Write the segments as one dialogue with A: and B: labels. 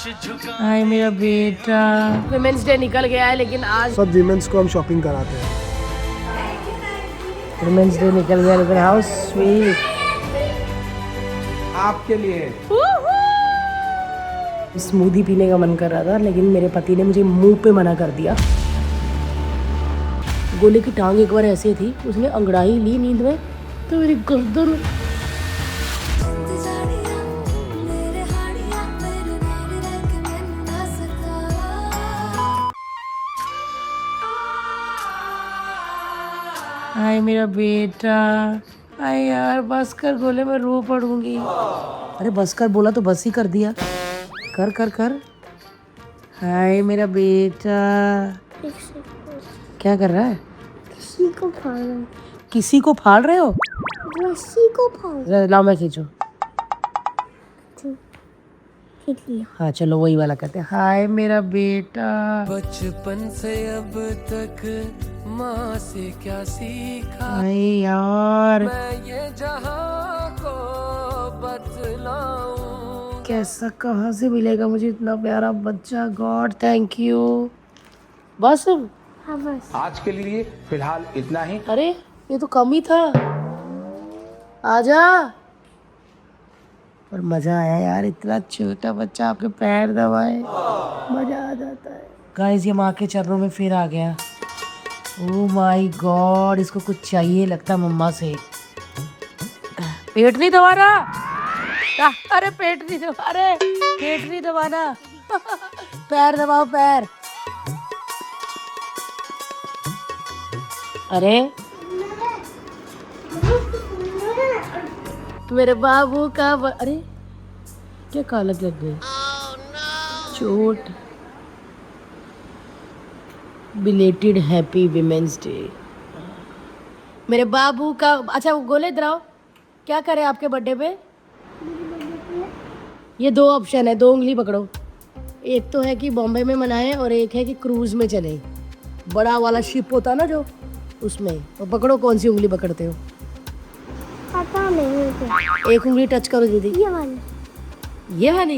A: हाय मेरा बेटा। Women's day निकल गया है लेकिन आज
B: सब विमेंस को हम शॉपिंग कराते हैं।
A: विमेंस डे निकल गया लेकिन हाउ स्वीट।
C: आपके लिए
A: स्मूदी पीने का मन कर रहा था लेकिन मेरे पति ने मुझे मुंह पे मना कर दिया। गोले की टांग एक बार ऐसे थी, उसने अंगड़ाई ली नींद में तो मेरी गर्दन। हाय मेरा बेटा। हाय यार बस कर, गोले में रो पड़ूंगी। अरे बस कर बोला तो बस ही कर दिया। कर कर कर। हाय मेरा बेटा। क्या कर रहा है?
D: किसी को फाड़ रहा हूँ।
A: किसी को फाड़ रहे हो?
D: रस्सी को फाड़।
A: लाओ मैं खींचू।
D: खींच लिया।
A: हाँ चलो वही वाला करते हैं। हाय मेरा बेटा। बचपन से अब तक माँ से क्या सीखा। हाय यार मैं ये जहां को बतलाऊं। कैसा कहाँ से मिलेगा मुझे इतना प्यारा बच्चा। God thank you. बस
D: हाँ बस।
C: आज के लिए फिलहाल इतना ही।
A: अरे ये तो कम ही था। आजा। पर मजा आया यार, इतना छोटा बच्चा आपके पैर दबाए, मजा आ जाता है। गाइस ये माँ के चरणों में फिर आ गया। ओह माय गॉड, इसको कुछ चाहिए लगता है मम्मा से। पेट नहीं दबा रहा। अरे पेट नहीं दबा रहे, पेट नहीं दबाना। पैर दबाओ पैर। अरे मेरे बाबू का अरे क्या कालक लग गई। चोट। Belated happy women's day. मेरे बाबू का। अच्छा वो गोले इधर आओ। क्या करें आपके बर्थडे पे? ये दो ऑप्शन है, दो उंगली पकड़ो। एक तो है कि बॉम्बे में मनाएं और एक है कि क्रूज में चले। बड़ा वाला शिप होता ना जो, उसमें। तो पकड़ो, कौन सी उंगली पकड़ते हो?
D: पता नहीं मुझे।
A: एक उंगली टच करो दीदी।
D: ये वाली।
A: ये वाली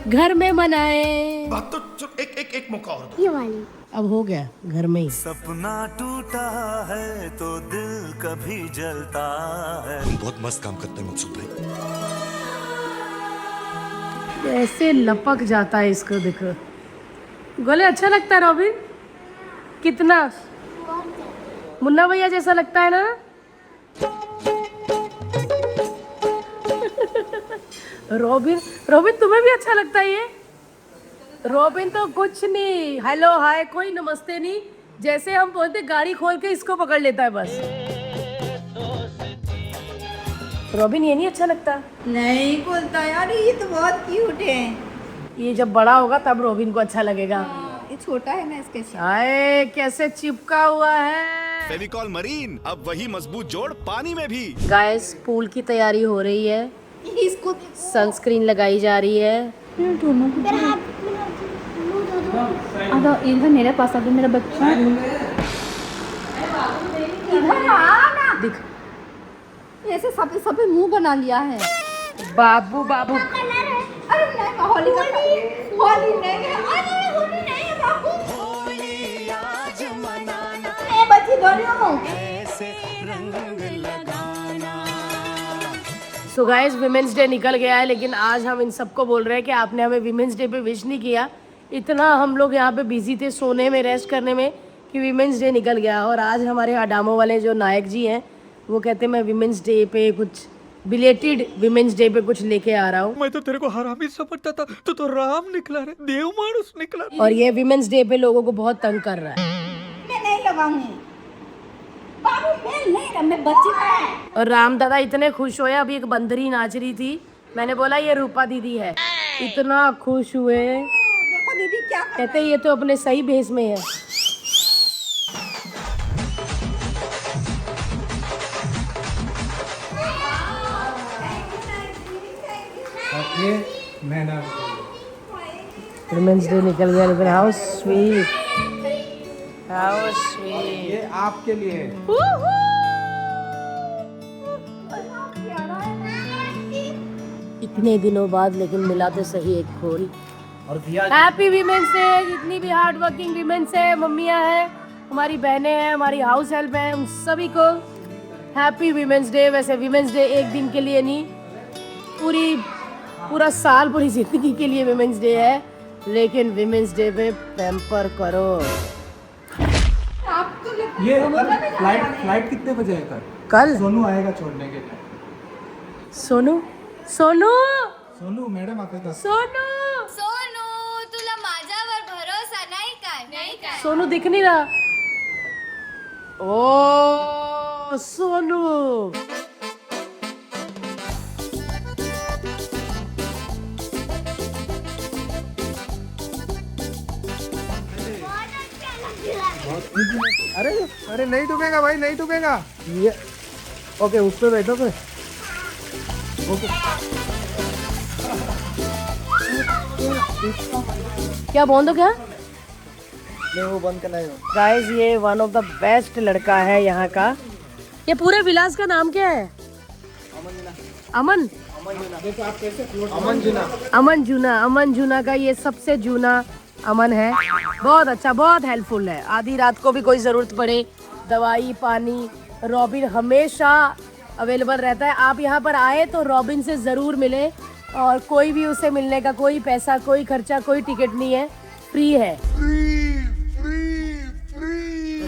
A: घर में मनाए।
E: बात तो एक मौका और दो।
D: ये वाली।
A: अब हो गया घर में ही।
E: सपना टूटा है तो दिल कभी जलता है। तुम बहुत मस्त काम करते हैं मकसूद भाई।
A: ऐसे लपक जाता है इसको देखो। गोले अच्छा लगता है रॉबिन? कितना? मुन्ना भैया जैसा लगता है ना? रॉबिन, रॉबिन तुम्हें भी अच्छा लगता है ये? रॉबिन तो कुछ नहीं, हेलो हाय कोई नमस्ते नहीं, जैसे हम बोलते गाड़ी खोल के इसको पकड़ लेता है बस। रॉबिन ये नहीं अच्छा लगता?
F: नहीं बोलता यार, ये तो बहुत क्यूट है।
A: ये जब बड़ा होगा तब रॉबिन को अच्छा लगेगा।
F: ये छोटा है ना इसके साथ।
A: हाय कैसे चिपका हुआ है।
E: फेविकॉल मरीन, अब वही मजबूत जोड़ पानी में भी।
A: गाइस पूल की तैयारी हो रही है,
F: इसको
A: सनस्क्रीन लगाई जा रही है।
F: दोनों इधर मेरे पास आ, मेरा बच्चा इधर आ ना।
A: दिख
F: ऐसे सब मुंह बना लिया है।
A: बाबू बाबू।
F: अरे नहीं, होली नहीं है। अरे होली नहीं है बाबू। होली आज मनाना। ए बच्ची दोनों ऐसे रंग लगाना।
A: सो गाइस विमेंस डे निकल गया है लेकिन आज हम इन सबको बोल रहे हैं कि आपने हमें विमेंस डे पे विश नहीं किया। इतना हम लोग यहाँ पे बिजी थे सोने में, रेस्ट करने में, कि विमेंस डे निकल गया। और आज हमारे अडामो वाले जो नायक जी हैं वो कहते मैं विमेंस डे पे कुछ बिलेटेड विमेंस डे पे कुछ लेके आ रहा हूँ।
G: मैं तो तेरे को हरामी समझता था, तू तो राम निकला रे, देव मानुस निकला।
A: और ये विमेंस डे पे लोगों को बहुत तंग कर रहा है।
F: मैं नहीं लगाऊंगी बाबू, मैं बच्ची।
A: और राम दादा इतने खुश हुए, अभी एक बंदरी नाच रही थी, मैंने बोला ये रूपा दीदी है, इतना खुश हुए।
F: देखो दीदी क्या
A: कहते ये तो अपने सही भेस में है।
C: ये मैंने
A: विमेंस डे निकल गया लेकिन हाउ स्वीट, हाउ स्वीट।
C: ये आपके लिए।
A: इतने दिनों बाद लेकिन मिला तो सही एक खोल। Happy women's day. जितनी भी हार्ड वर्किंग वीमेंस है, मम्मियाँ हैं, हमारी बहनें हैं, हमारी हाउस हेल्प हैं, उन सभी को हैप्पी वीमेंस डे। वैसे वीमेंस डे एक दिन के लिए नहीं, पूरा साल, पूरी जिंदगी के लिए वीमेंस डे है, लेकिन वीमेंस डे पे पैम्पर करो।
F: आप तो
C: ये फ्लाइट कितने बजे है
A: कल
C: सोनू आएगा छोड़ने के लिए।
A: सोनू सोनू
C: सोनू मैडम आते था।
A: सोनू
H: सोनू तुला माझ्यावर भरोसा नाही काय
A: सोनू दिख नहीं रहा। ओ सोनू,
B: अरे अरे नहीं डूबेगा भाई, नहीं डूबेगा। ये ओके, उस पे बैठो फिर।
A: क्या बोल दो क्या
B: नहीं, वो बंद करना है।
A: गाइस, ये वन ऑफ द बेस्ट लड़का है यहाँ का। ये पूरे विलास का नाम क्या है? अमन अमन जूना का ये सबसे जूना अमन है। बहुत अच्छा, बहुत हेल्पफुल है। आधी रात को भी कोई ज़रूरत पड़े, दवाई पानी, रॉबिन हमेशा अवेलेबल रहता है। आप यहाँ पर आए तो रॉबिन से ज़रूर मिले, और कोई भी उसे मिलने का कोई पैसा, कोई खर्चा, कोई टिकट नहीं है, फ्री है।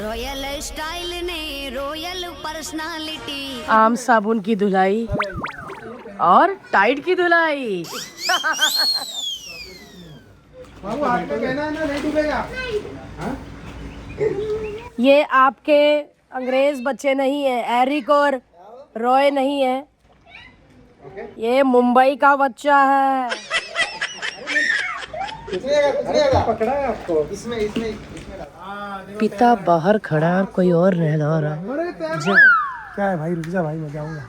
H: रॉयल स्टाइल ने रॉयल पर्सनालिटी।
A: आम साबुन की धुलाई और टाइट की धुलाई।
B: बाबू हाथ पे कहना है ना, नहीं डूबेगा।
A: ये आपके अंग्रेज बच्चे नहीं है, एरिक और रॉय नहीं है, ये मुंबई का बच्चा है।
B: पकड़ा है आपको इसमें।
A: पिता बाहर खड़ा है और कोई और रहना रहा है।
B: क्या है भाई, रुक जा भाई, मैं जाऊंगा।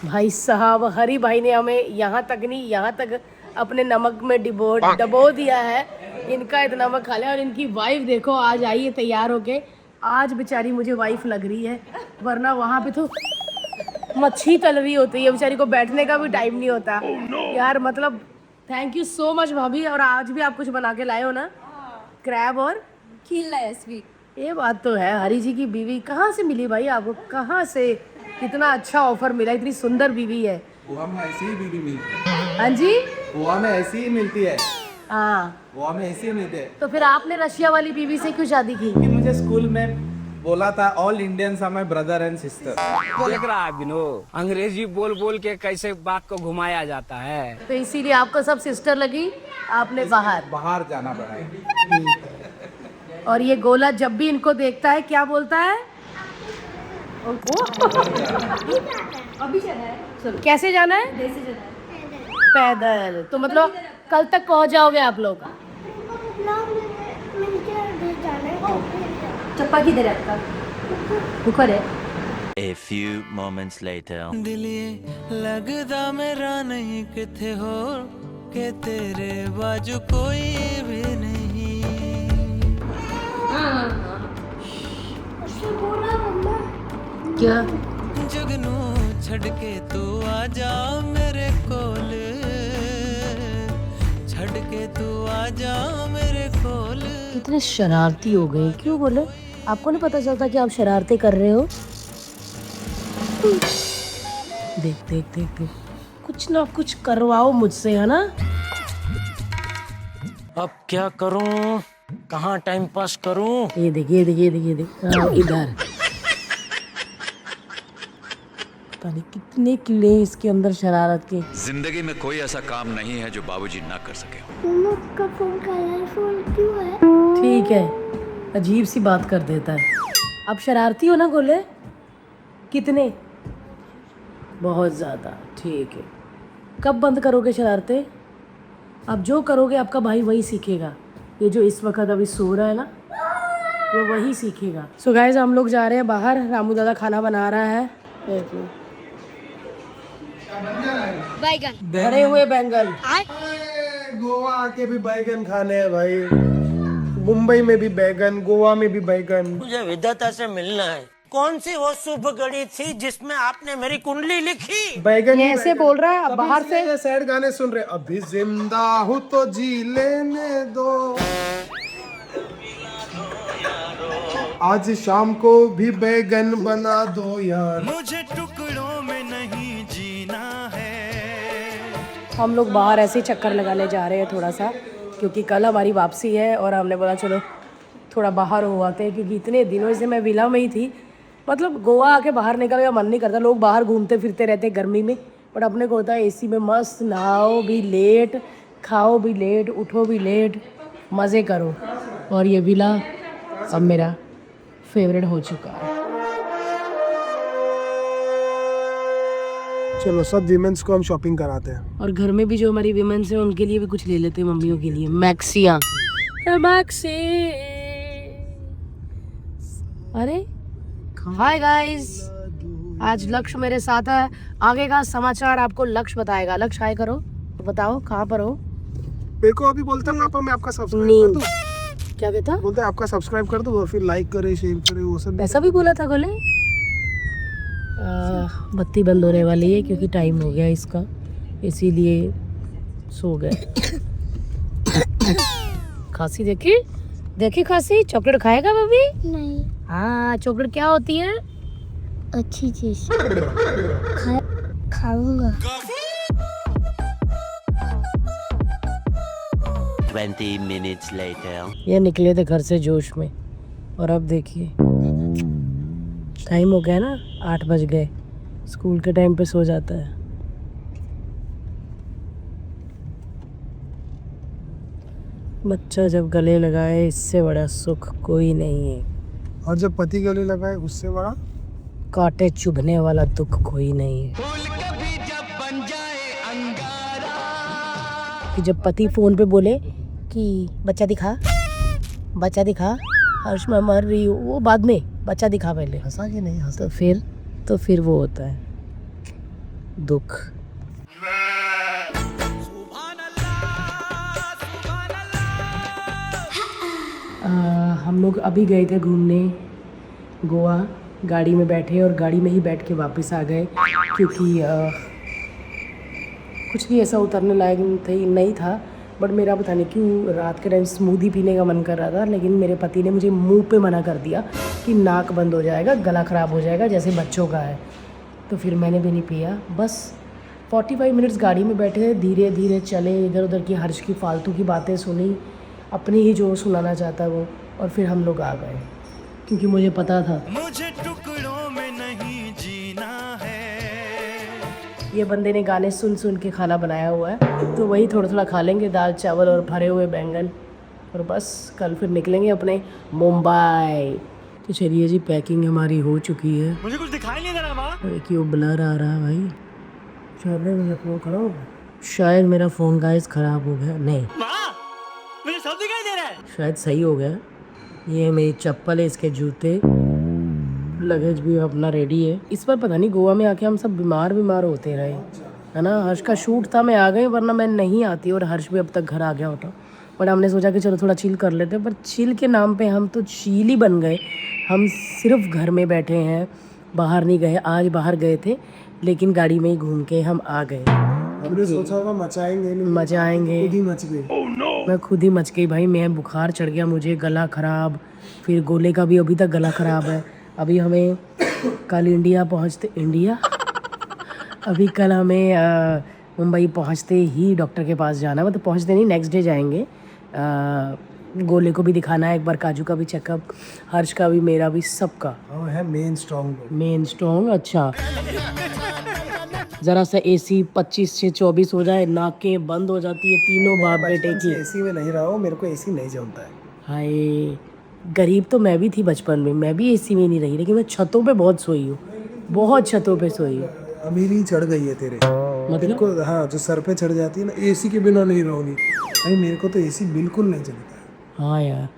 A: भाई साहब, हरी भाई ने हमें यहाँ तक नहीं, यहाँ तक अपने नमक में डबो दिया है। इनका इतना नमक खा लिया। और इनकी वाइफ देखो, आज आई है तैयार होके। आज बेचारी मुझे वाइफ लग रही है, वरना वहाँ पे तो मच्छी तल रही होती है। बेचारी को बैठने का भी टाइम नहीं होता। यार मतलब थैंक यू सो मच भाभी। और आज भी आप कुछ बना के लाए हो ना, क्रैब और
H: खिल्ला एसवी।
A: ये बात तो है। हरी जी की बीवी कहाँ से मिली भाई आपको? कहाँ से कितना अच्छा ऑफर मिला? इतनी सुंदर बीवी है।
C: गोवा में ऐसी ही बीवी मिलती है।
A: हाँ जी,
C: गोवा में ऐसी ही मिलती है।
A: हाँ,
C: गोवा में ऐसी ही मिलती है।
A: तो फिर आपने रशिया वाली बीवी से क्यों शादी की?
C: कि मुझे स्कूल में बोला था, all Indians are my brother and sister.
I: देख रहा है विनोद, अंग्रेजी बोल बोल के कैसे बात को घुमाया जाता है।
A: तो इसीलिए आपको सब सिस्टर लगी, आपने
C: बाहर जाना पड़ा।
A: और ये गोला जब भी इनको देखता है क्या बोलता है? कैसे जाना है? पैदल। तो मतलब कल तक पहुंच जाओगे आप लोग? चप्पा किधर है आपका? ऊपर है।
E: A few moments later.
G: दिलिए लगदा मेरा नहीं किथे हो के तेरे बाजू कोई भी नहीं।
A: क्या?
G: जुगनू छड़ के तू आ जा मेरे कोल, छड़ के तू आ जा मेरे कोल।
A: कितने शरारती हो गए। क्यों बोले? आपको नहीं पता चलता कि आप शरारतें कर रहे हो? देख देख देख देख, कुछ ना कुछ करवाओ मुझसे, है ना?
I: अब क्या करूं, कहाँ टाइम पास करूं?
A: ये देख, ये देख, ये देख, ये देख। हाँ, इधर पता नहीं कितने कीड़े हैं इसके अंदर शरारत के।
E: जिंदगी में कोई ऐसा काम नहीं है जो बाबूजी ना कर सके।
D: मम्मा का फोन कलरफुल क्यों है?
A: ठीक है, अजीब सी बात कर देता है। आप शरारती हो ना गोले? कितने? बहुत ज़्यादा। ठीक है, कब बंद करोगे शरारतें? आप जो करोगे आपका भाई वही सीखेगा। ये जो इस वक्त अभी सो रहा है ना, वो वही सीखेगा। सो गाइस, हम लोग जा रहे हैं बाहर। रामू दादा खाना बना रहा है।
H: बैगन
A: भरे हुए बैंगन।
B: गोवा आके भी बैगन खाने हैं भाई। मुंबई में भी बैगन, गोवा में भी बैगन।
I: मुझे विधाता से मिलना है,
G: कौन सी वो शुभ घड़ी थी जिसमें आपने मेरी कुंडली लिखी?
B: बैगन
A: ये
B: ही
A: ऐसे
B: बैगन।
A: बोल रहा है अब
B: तभी
A: बाहर
B: इसलिए
A: से।
B: ये सैड गाने सुन रहे, अभी जिंदा हूँ तो जी लेने दो, आज शाम को भी बैगन बना दो यार।
G: मुझे टुकड़ों में नहीं जीना है।
A: हम लोग बाहर ऐसे ही चक्कर लगाने जा रहे हैं थोड़ा सा, क्योंकि कल हमारी वापसी है और हमने बोला चलो थोड़ा बाहर हो आते हैं, क्योंकि इतने दिनों से मैं विला में ही थी। मतलब गोवा आके बाहर निकलने का मन नहीं करता, लोग बाहर घूमते फिरते रहते हैं गर्मी में, बट अपने को होता है एसी में मस्त, नहाओ भी लेट, खाओ भी लेट, उठो भी लेट, मज़े करो। और ये विला अब मेरा फेवरेट हो चुका है।
B: चलो सब विमेंस को हम शॉपिंग कराते हैं।
A: और घर में भी जो हमारी विमेंस हैं उनके लिए भी कुछ ले लेते हैं, मम्मियों के लिए मैक्सियाँ। मैक्सी। अरे हाय गाइस, आज लक्ष्य मेरे साथ है। आगे का समाचार आपको लक्ष्य बताएगा। लक्ष्य हाय करो, बताओ कहाँ पर हो?
B: मेरे को अभी बोलता है पापा मैं आपका सब्सक्राइब कर
A: नींद।
B: दूं,
A: क्या कहता?
B: बोलता है आपका सब्सक्राइब कर दो और फिर लाइक करे शेयर करे वो सब।
A: ऐसा भी बोला था गोले। बत्ती बंद होने वाली है क्योंकि टाइम हो गया इसका, इसीलिए सो गए। खांसी देखी देखी, खांसी। चॉकलेट खाएगा बबी?
D: नहीं,
A: हाँ, चॉकलेट क्या होती है?
D: अच्छी चीज खाऊंगा।
E: 20 minutes later.
A: ये निकले थे घर से जोश में, और अब देखिए टाइम हो गया ना, 8 बज गए। स्कूल के टाइम पे सो जाता है। बच्चा जब गले लगाए इससे बड़ा सुख कोई नहीं है,
B: और जब पति गले लगाए उससे बड़ा
A: कांटे चुभने वाला दुख कोई नहीं है। कि जब पति फोन पे बोले कि बच्चा दिखा, बच्चा दिखा, हर्ष मैं मर रही हूँ, वो बाद में, बच्चा दिखा पहले।
B: हंसा कि नहीं हंसा?
A: तो फिर वो होता है दुख। हम लोग अभी गए थे घूमने गोवा, गाड़ी में बैठे और गाड़ी में ही बैठ के वापस आ गए, क्योंकि कुछ भी ऐसा उतरने लायक नहीं था। बट मेरा पता नहीं क्यों रात के टाइम स्मूदी पीने का मन कर रहा था, लेकिन मेरे पति ने मुझे मुंह पे मना कर दिया कि नाक बंद हो जाएगा, गला ख़राब हो जाएगा जैसे बच्चों का है। तो फिर मैंने भी नहीं पिया। बस 45 मिनट्स गाड़ी में बैठे, धीरे धीरे चले, इधर उधर की हर्ष की फालतू की बातें सुनी, अपनी ही जो सुनाना चाहता वो, और फिर हम लोग आ गए, क्योंकि मुझे पता था
G: मुझे टुकड़ों में नहीं जीना है।
A: ये बंदे ने गाने सुन सुन के खाना बनाया हुआ है, तो वही थोड़ा थोड़ा खा लेंगे, दाल चावल और भरे हुए बैंगन, और बस कल फिर निकलेंगे अपने मुंबई। तो चलिए जी, पैकिंग हमारी हो चुकी है।
G: मुझे कुछ दिखाई नहीं दे रहा माँ।
A: और क्यों ब्लर आ रहा है भाई? चलो मेरा फ़ोन खराब हो गया, शायद मेरा फ़ोन गाइस ख़राब हो गया। नहीं,
G: माँ मुझे सब दिखाई दे रहा है।
A: शायद सही हो गया। ये मेरी चप्पल है, इसके जूते, लगेज भी अपना रेडी है। इस बार पता नहीं गोवा में आके हम सब बीमार होते रहे, है ना। हर्ष का शूट था, मैं आ गई, वरना मैं नहीं आती और हर्ष भी अब तक घर आ गया होता। बट हमने सोचा कि चलो थोड़ा चिल कर लेते हैं, पर चिल के नाम पे हम तो चील ही बन गए। हम सिर्फ घर में बैठे हैं, बाहर नहीं गए। आज बाहर गए थे, लेकिन गाड़ी में ही घूम के हम आ गए।
B: हमने सोचा होगा मचाएंगे नहीं,
A: मचाएंगे,
B: खुद ही मच गए।
A: मैं खुद ही मच गई भाई। मैं बुखार चढ़ गया मुझे, गला ख़राब, फिर गोले का भी अभी तक गला ख़राब है। अभी हमें कल अभी कल हमें मुंबई पहुंचते ही डॉक्टर के पास जाना है। मतलब पहुंचते नहीं, नेक्स्ट डे जाएंगे। गोले को भी दिखाना है एक बार, काजू का भी चेकअप, हर्ष का भी, मेरा भी, सबका।
B: हम है मेन स्ट्रॉन्ग।
A: अच्छा, ज़रा सा एसी 25 से 24 हो जाए, नाकें बंद हो जाती है तीनों बाप बेटे की।
B: एसी में नहीं रहा हूँ, मेरे को एसी नहीं जमता है।
A: हाय, गरीब तो मैं भी थी बचपन में, मैं भी एसी में नहीं रही, लेकिन मैं छतों पे बहुत सोई हूँ, बहुत छतों पे सोई हूँ।
B: अमीरी चढ़ गई है तेरे,
A: मतलब
B: को हाँ, जो सर पे चढ़ जाती है ना, एसी के बिना नहीं रहोगी भाई। मेरे को तो एसी बिल्कुल नहीं चलता है।
A: हाँ यार,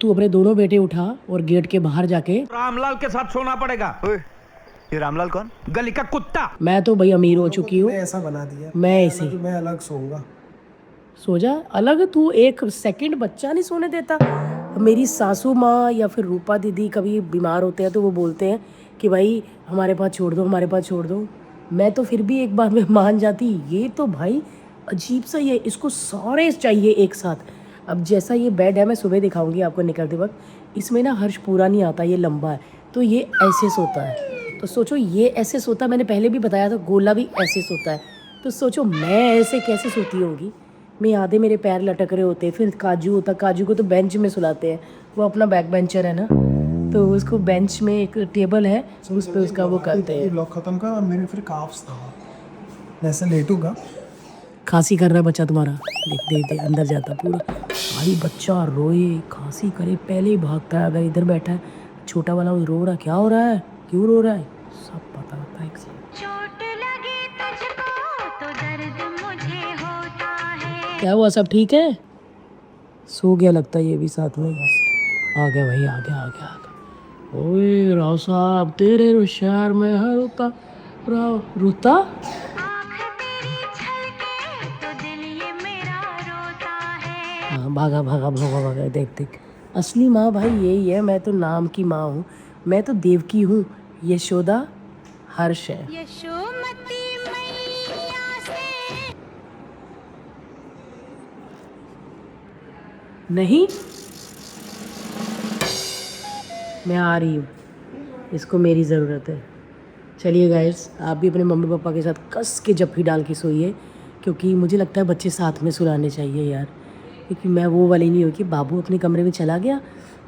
A: तू अपने दोनों बेटे उठा और गेट के बाहर जाके
I: रामलाल के साथ सोना पड़ेगा।
E: ये रामलाल कौन?
I: गली का कुत्ता।
A: मैं तो भाई अमीर हो चुकी हूँ,
B: मैं ऐसा बना दिया,
A: मैं ऐसी
B: मैं अलग सोऊंगा।
A: सो जा अलग। तू एक सेकंड बच्चा नहीं सोने देता। मेरी सासू माँ या फिर रूपा दीदी कभी बीमार होते हैं तो वो बोलते हैं कि भाई हमारे पास छोड़ दो, हमारे पास छोड़ दो। मैं तो फिर भी एक बार में मान जाती, ये तो भाई अजीब सा ही है, इसको सारे चाहिए एक साथ। अब जैसा ये बेड है, मैं सुबह दिखाऊंगी आपको निकलते वक्त, इसमें ना हर्ष पूरा नहीं आता, ये लंबा है, तो ये ऐसे सोता है। तो सोचो ये ऐसे सोता, मैंने पहले भी बताया था, गोला भी ऐसे सोता है। तो सोचो मैं ऐसे कैसे सोती होगी, मैं आधे मेरे पैर लटक रहे होते। फिर काजू होता, काजू को तो बेंच में सुलाते हैं, वो अपना बैक बेंचर है ना, तो उसको बेंच में एक टेबल है, उस पर उसका वो करते हैं।
B: ब्लॉग खत्म कर, मेरे फिर काफ्स था, जैसे लेटूंगा।
A: खांसी कर रहा है बच्चा तुम्हारा, देख देख देख अंदर जाता पूरा। भाई बच्चा रोए, खांसी करे, पहले ही भागता है। अगर इधर बैठा है छोटा वाला, वो रो रहा है, क्या हो रहा है, क्यों रो रहा है, सब पता होता है। क्या हुआ, सब ठीक है? सो गया लगता है ये भी साथ में। आ गया भाई, आ गया आ गया आ गया। ओए राव साहब, तेरे शहर में है रोता, राव रोता। हाँ भागा भागा भागा भागा, देख देख। असली माँ भाई यही है, मैं तो नाम की माँ हूँ, मैं तो देवकी हूँ, यशोदा हर्ष है। नहीं, मैं आ रही हूँ, इसको मेरी ज़रूरत है। चलिए गाइस, आप भी अपने मम्मी पापा के साथ कस के जप्पी डाल के सोइए, क्योंकि मुझे लगता है बच्चे साथ में सुलाने चाहिए यार, क्योंकि मैं वो वाली नहीं हूँ कि बाबू अपने कमरे में चला गया।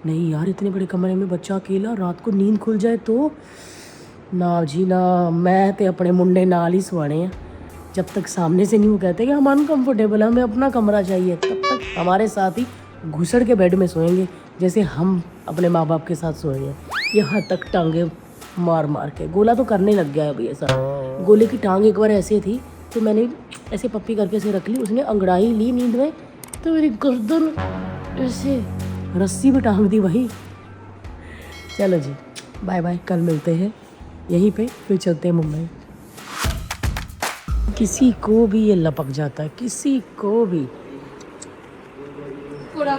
A: नहीं यार, इतने बड़े कमरे में बच्चा अकेला, रात को नींद खुल जाए तो ना जी ना। मैं तो अपने मुंडे नाल ही सुआने हैं, जब तक सामने से नहीं वो कहते कि हम अनकम्फर्टेबल, हमें अपना कमरा चाहिए, तब तक हमारे साथ ही घुसड़ के बेड में सोएंगे, जैसे हम अपने माँ बाप के साथ सोए हैं। यहाँ तक टांगे मार मार के, गोला तो करने लग गया है अभी ऐसा। गोले की टांग एक बार ऐसे थी, तो मैंने ऐसे पप्पी करके ऐसे रख ली, उसने अंगड़ाई ली नींद में, तो मेरी गर्दन ऐसे रस्सी भी टांग दी भाई। चलो जी, बाय बाय, कल मिलते हैं यहीं पे, फिर चलते हैं मुंबई। किसी को भी ये लपक जाता है, किसी को भी।
F: पूरा